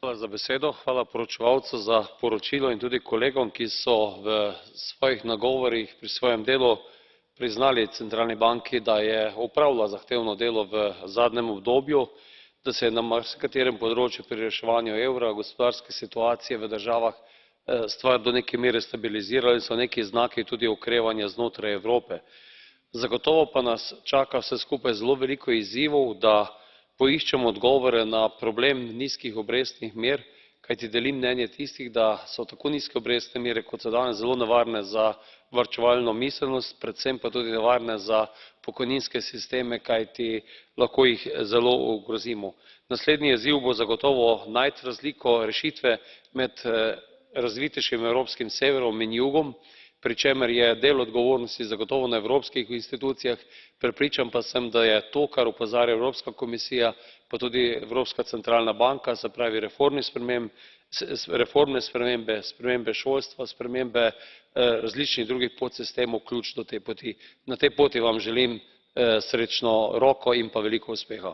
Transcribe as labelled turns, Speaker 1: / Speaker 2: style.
Speaker 1: Hvala za besedo, hvala poročevalcu za poročilo in tudi kolegom, ki so v svojih nagovorih pri svojem delu priznali centralni banki, da je opravila zahtevno delo v zadnjem obdobju, da se je na marsikaterem področju pri reševanju evra, gospodarske situacije v državah stvar do neke mere stabilizirala in so neki znaki tudi okrevanja znotraj Evrope. Zagotovo pa nas čaka vse skupaj zelo veliko izzivov, da poiščemo odgovore na problem nizkih obrestnih mer, kajti delim mnenje tistih, da so tako nizke obrestne mere, kot so danes, zelo nevarne za varčevalno miselnost, predvsem pa tudi nevarne za pokojninske sisteme, kajti lahko jih zelo ogrozimo. Naslednji izziv bo zagotovo najti razliko rešitve med razvitejšim evropskim severom in jugom, pri čemer je del odgovornosti zagotovo na evropskih institucijah, prepričan pa sem, da je to, kar opozarja Evropska komisija, pa tudi Evropska centralna banka, se pravi reformne spremembe, spremembe šolstva, spremembe različnih drugih podsistemov, ključ do te poti. Na tej poti vam želim srečno roko in pa veliko uspeha.